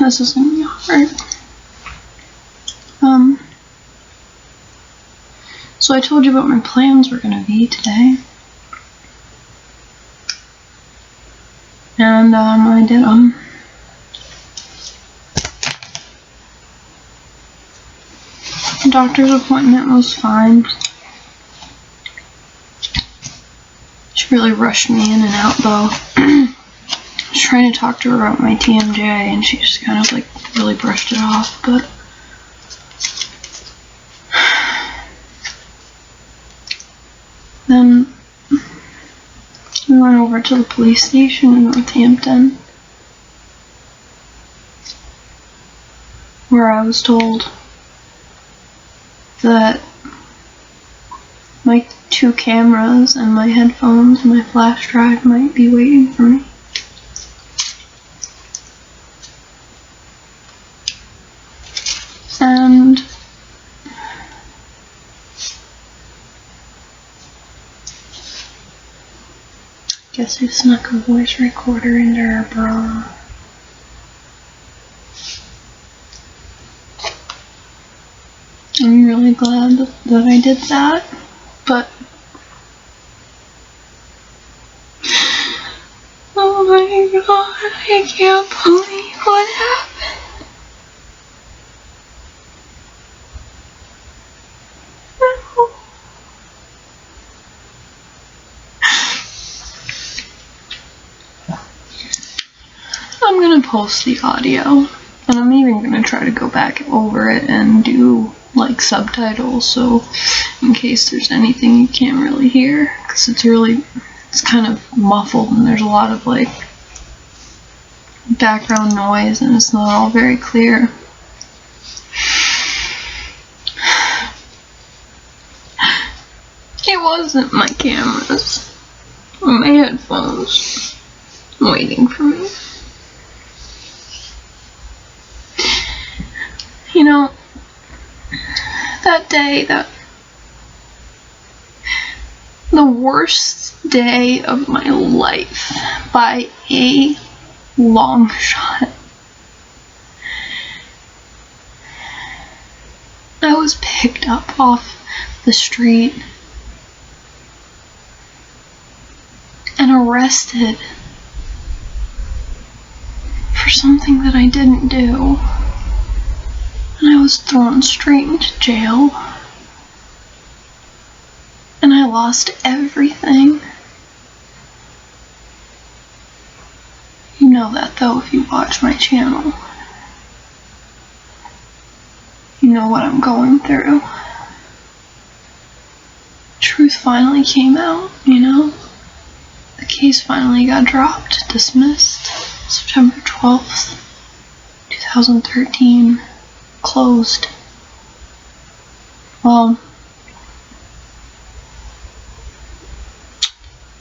This is gonna be hard. So I told you what my plans were gonna be today. And, I did them. The doctor's appointment was fine. She really rushed me in and out, though. I was trying to talk to her about my TMJ, and she just kind of, like, really brushed it off, but... Then we went over to the police station in Northampton, where I was told that my 2 cameras and my headphones and my flash drive might be waiting for me. And guess who snuck a voice recorder into her bra? I'm really glad that I did that, but oh my god, I can't believe what happened. I'm gonna post the audio, and I'm even gonna try to go back over it and do like subtitles, so in case there's anything you can't really hear, because it's kind of muffled and there's a lot of like background noise and it's not all very clear. It wasn't my cameras or my headphones waiting for me. You know, that day, the worst day of my life by a long shot. I was picked up off the street and arrested for something that I didn't do. And I was thrown straight into jail. And I lost everything. You know that though if you watch my channel. You know what I'm going through. Truth finally came out, you know? The case finally got dropped, dismissed. September 12th, 2013. Closed. Well,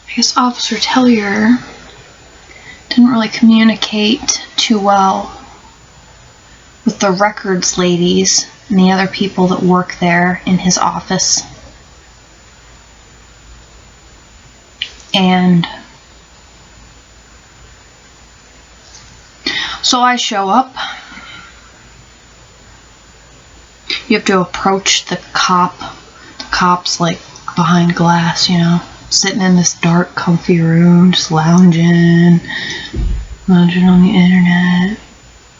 I guess Officer Tellier didn't really communicate too well with the records ladies and the other people that work there in his office. And so I show up. You have to approach the cop. The cop's like behind glass, you know, sitting in this dark, comfy room, just lounging on the internet,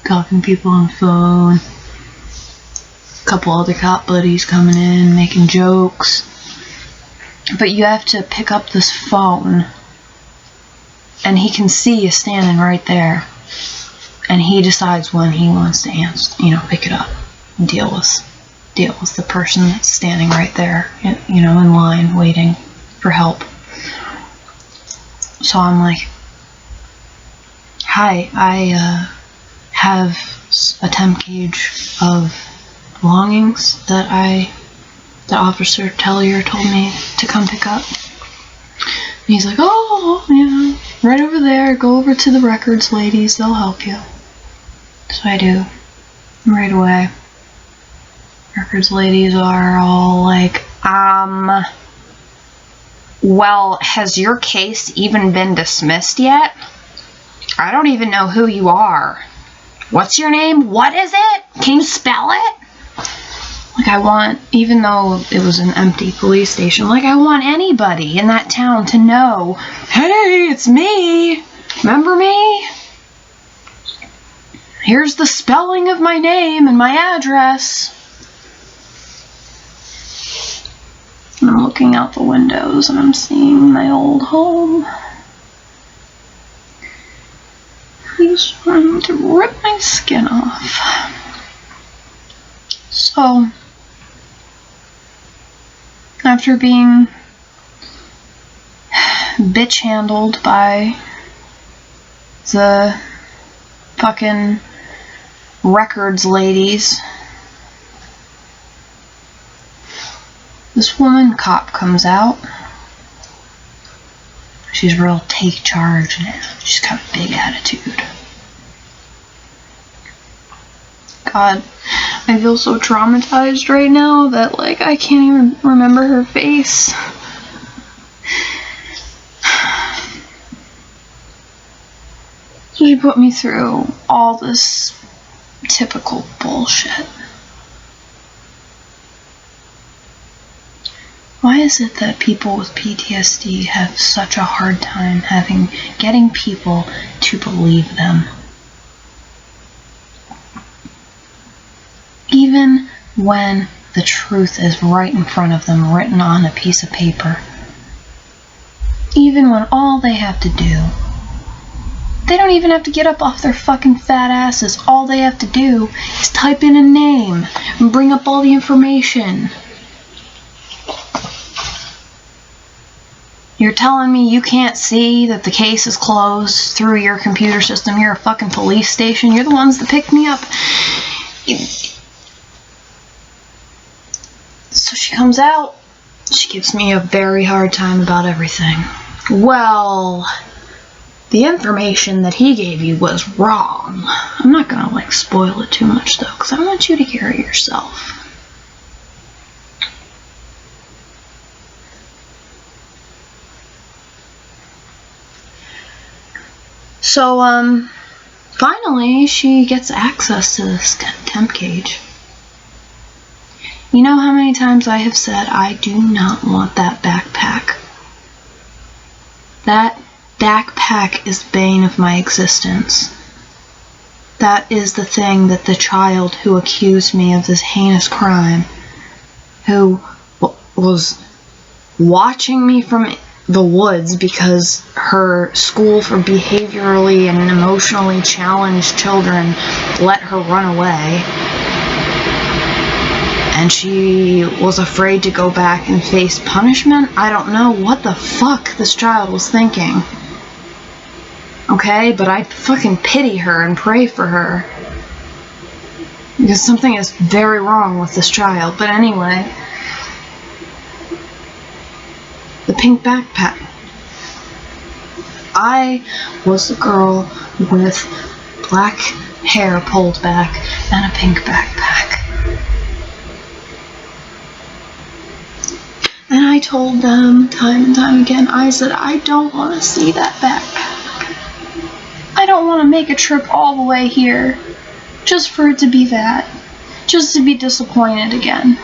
talking to people on the phone. A couple other cop buddies coming in, making jokes. But you have to pick up this phone, and he can see you standing right there, and he decides when he wants to answer, you know, pick it up and deal with the person that's standing right there, you know, in line waiting for help. So I'm like, hi, I have a temp cage of belongings that Officer Tellier told me to come pick up. And he's like, oh, yeah, right over there, go over to the records ladies, they'll help you. So I do, right away. Records ladies are all like, well, has your case even been dismissed yet? I don't even know who you are. What's your name? What is it? Can you spell it? Like, I want, even though it was an empty police station, like, I want anybody in that town to know, hey, it's me. Remember me? Here's the spelling of my name and my address. And I'm looking out the windows and I'm seeing my old home. He's trying to rip my skin off. So, after being bitch handled by the fucking records ladies, this woman cop comes out. She's real take charge now. She's got a big attitude. God, I feel so traumatized right now that, like, I can't even remember her face. So she put me through all this typical bullshit. Why is it that people with PTSD have such a hard time getting people to believe them? Even when the truth is right in front of them, written on a piece of paper. Even when all they have to do, they don't even have to get up off their fucking fat asses. All they have to do is type in a name and bring up all the information. You're telling me you can't see that the case is closed through your computer system? You're a fucking police station. You're the ones that picked me up. So she comes out. She gives me a very hard time about everything. Well, the information that he gave you was wrong. I'm not gonna, like, spoil it too much, though, because I want you to hear it yourself. So, finally, she gets access to this temp cage. You know how many times I have said I do not want that backpack? That backpack is the bane of my existence. That is the thing that the child who accused me of this heinous crime, who was watching me from the woods because her school for behaviorally and emotionally challenged children let her run away, and she was afraid to go back and face punishment. I don't know what the fuck this child was thinking. Okay, but I fucking pity her and pray for her, because something is very wrong with this child. But anyway, the pink backpack. I was the girl with black hair pulled back and a pink backpack. And I told them time and time again, I said, I don't want to see that backpack. I don't want to make a trip all the way here just for it to be that. Just to be disappointed again.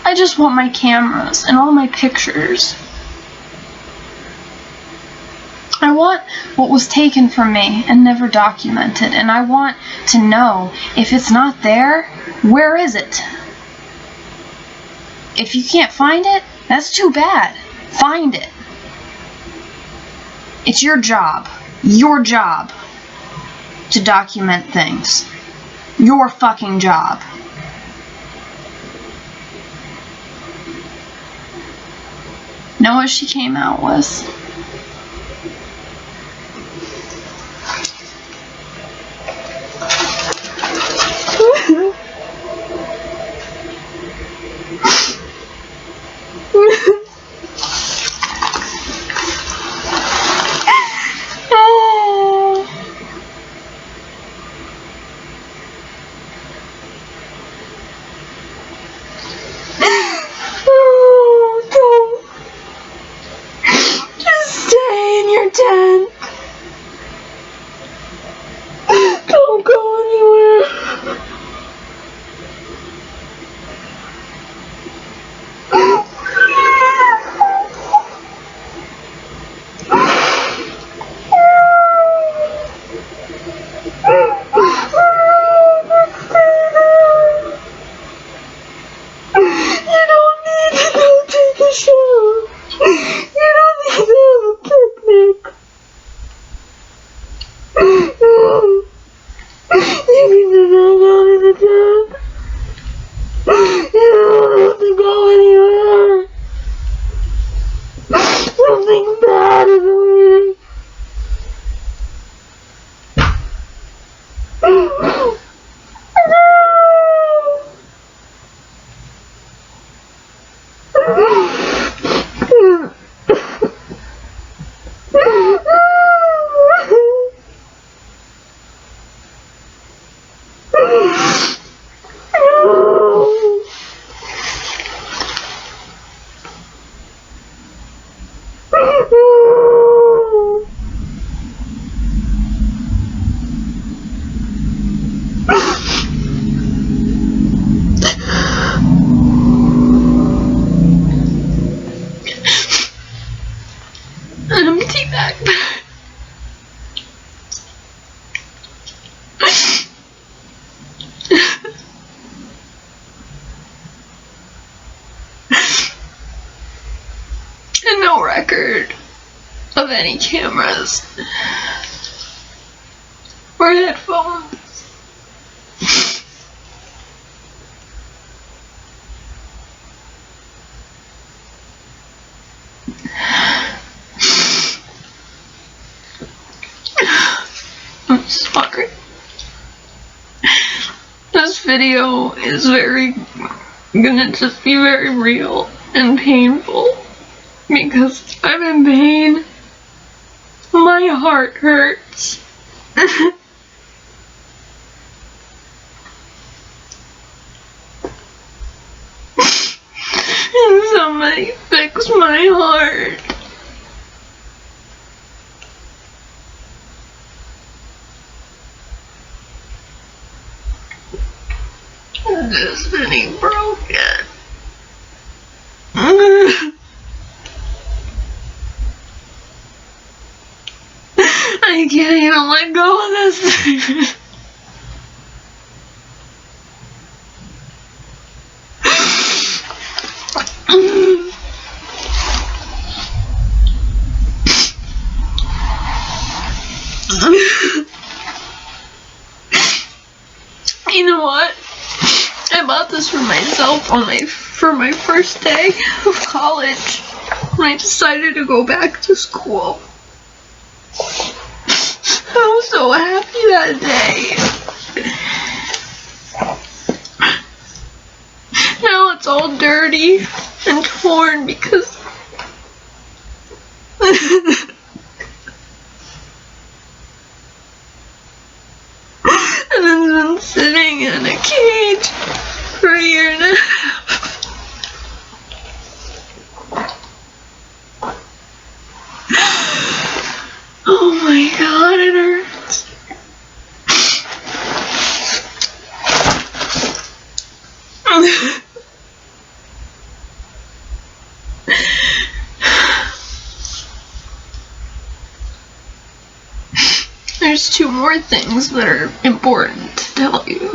I just want my cameras and all my pictures. I want what was taken from me and never documented, and I want to know, if it's not there, where is it? If you can't find it, that's too bad. Find it. It's your job to document things. Your fucking job. Know what she came out with? Don't go Something bad is waiting. An empty backpack. And no record of any cameras or headphones. I'm sorry. This video is gonna just be very real and painful because I'm in pain. My heart hurts. And somebody fix my heart. Destiny broken. I can't even let go of this thing. You know what? I bought this for myself for my first day of college when I decided to go back to school. I was so happy that day. Now it's all dirty and torn because and it's been sitting in a cage for a year and a half. Oh my god, it hurts. There's two more things that are important to tell you.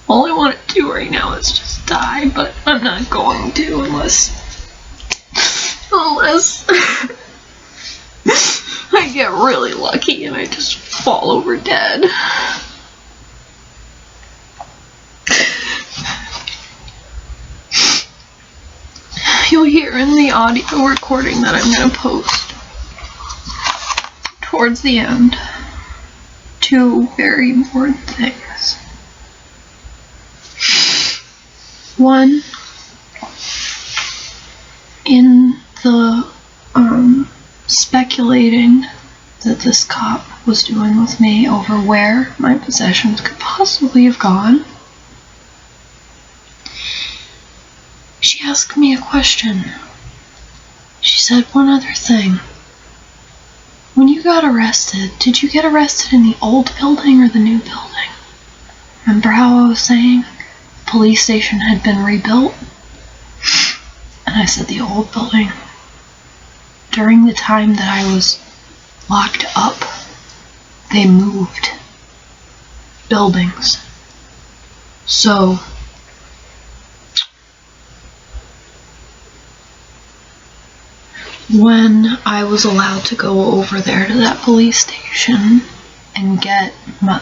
All I want to do right now is just die, but I'm not going to unless I get really lucky and I just fall over dead. You'll hear in the audio recording that I'm going to post towards the end two very important things. One, in the speculating that this cop was doing with me over where my possessions could possibly have gone, she asked me a question. She said one other thing. When you got arrested, did you get arrested in the old building or the new building? Remember how I was saying the police station had been rebuilt? And I said the old building. During the time that I was locked up, they moved buildings. So when I was allowed to go over there to that police station and get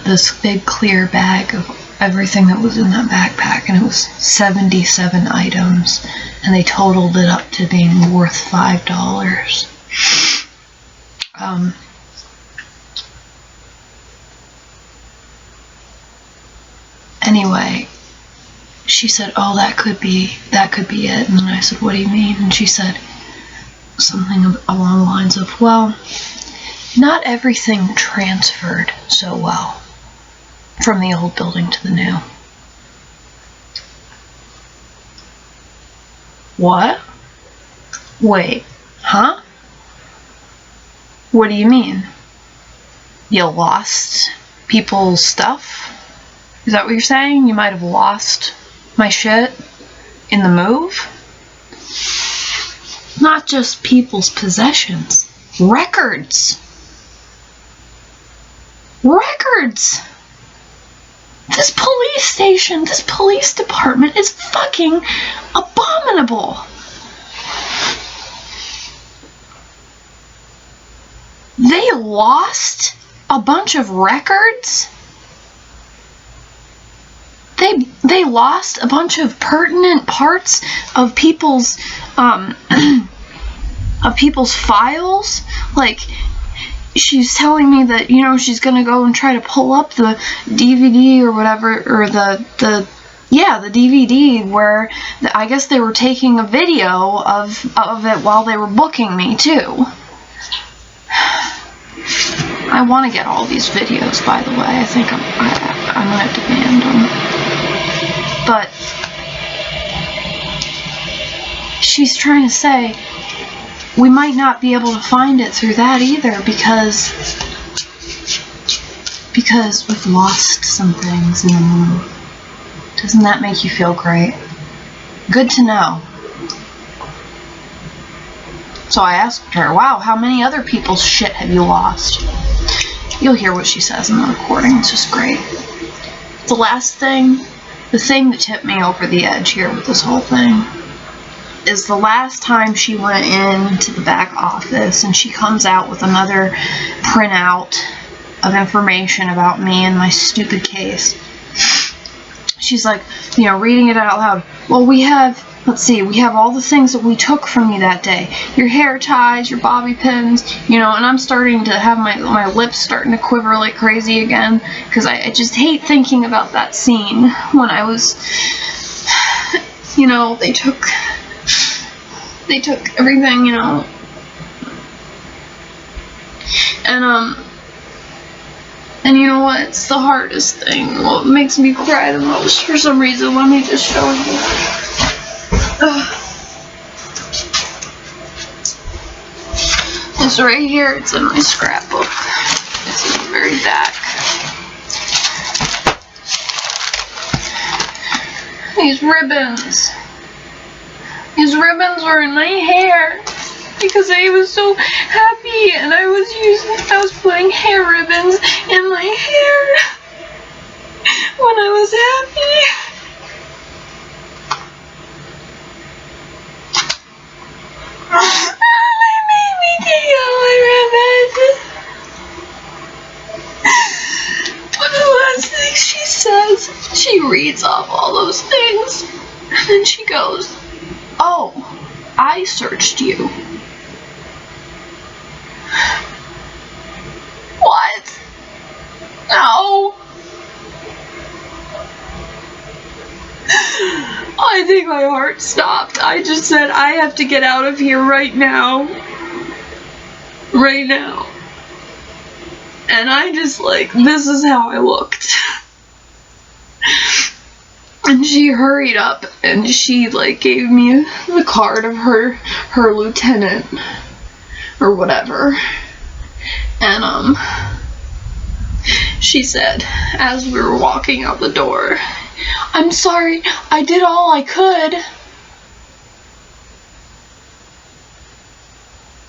this big clear bag of everything that was in that backpack, and it was 77 items, and they totaled it up to being worth $5. Anyway, she said, oh, that could be it. And then I said, what do you mean? And she said something along the lines of, well, not everything transferred so well from the old building to the new. What? Wait, huh? What do you mean? You lost people's stuff? Is that what you're saying? You might have lost my shit in the move? Not just people's possessions. Records. Records! This police station, this police department is fucking abominable. They lost a bunch of records? They lost a bunch of pertinent parts of people's files. Like, she's telling me that, you know, she's gonna go and try to pull up the DVD or whatever, or the DVD where I guess they were taking a video of it while they were booking me too. I want to get all these videos, by the way. I think I'm gonna demand them. But she's trying to say we might not be able to find it through that either because we've lost some things in the move. Doesn't that make you feel great? Good to know. So I asked her, wow, how many other people's shit have you lost? You'll hear what she says in the recording. It's just great. The thing that tipped me over the edge here with this whole thing is the last time she went into the back office and she comes out with another printout of information about me and my stupid case. She's like, you know, reading it out loud. Well, we have all the things that we took from you that day. Your hair ties, your bobby pins, you know, and I'm starting to have my lips starting to quiver like crazy again, because I just hate thinking about that scene when I was, you know, they took everything, you know, and you know what, it's the hardest thing, what makes me cry the most for some reason. Let me just show you. It's right here. It's in my scrapbook. It's in the very back. These ribbons. These ribbons were in my hair because I was so happy, and I was putting hair ribbons in my hair when I was happy. They made me take out my ribbons. But the last thing she says, she reads off all those things, and then she goes, oh, I searched you. What? No. I think my heart stopped. I just said, I have to get out of here right now. Right now. And I just, like, this is how I looked. And she hurried up and she, like, gave me the card of her lieutenant or whatever. And she said, as we were walking out the door, I'm sorry, I did all I could.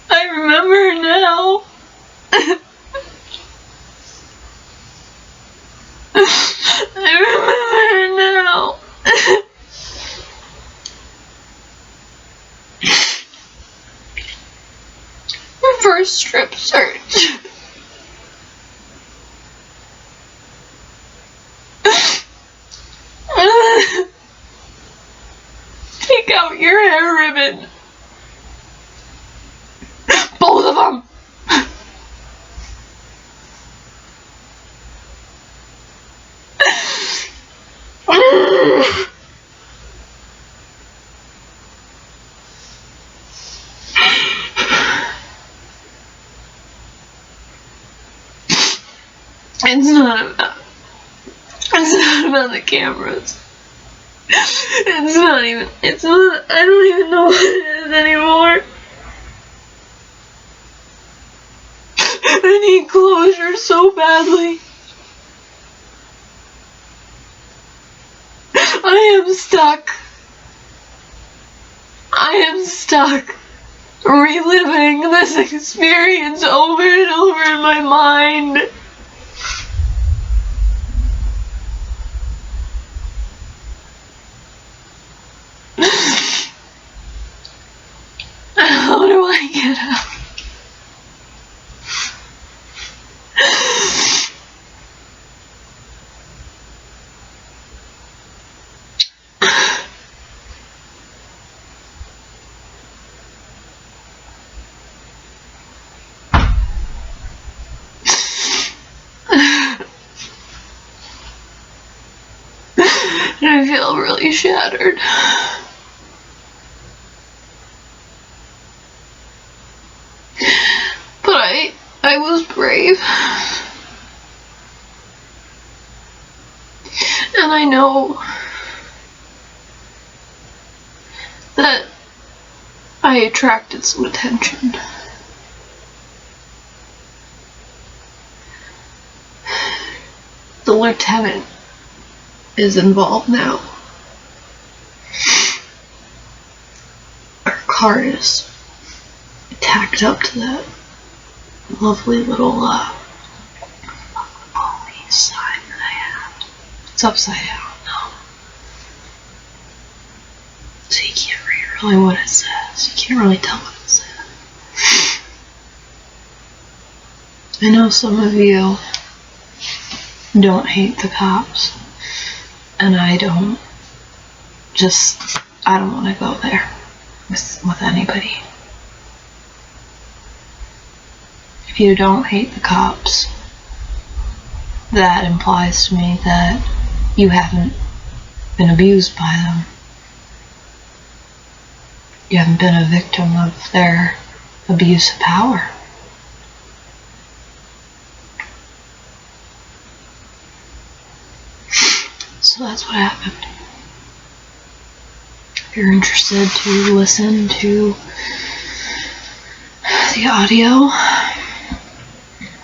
I remember now. I remember now. Reverse strip search. Take out your hair It's not about the cameras. I don't even know what it is anymore. I need closure so badly. I am stuck reliving this experience over and over in my mind. How do I get out? I feel really shattered. But I was brave. And I know that I attracted some attention. The lieutenant is involved now. Our car is tacked up to that lovely little police sign that I have. It's upside down now. So you can't read really what it says. You can't really tell what it says. I know some of you don't hate the cops, and I don't want to go there with anybody. If you don't hate the cops, that implies to me that you haven't been abused by them. You haven't been a victim of their abuse of power. So that's what happened. If you're interested to listen to the audio,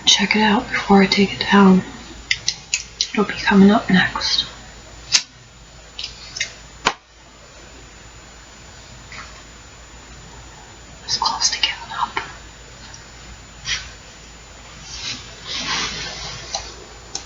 check it out before I take it down. It'll be coming up next. It's close together.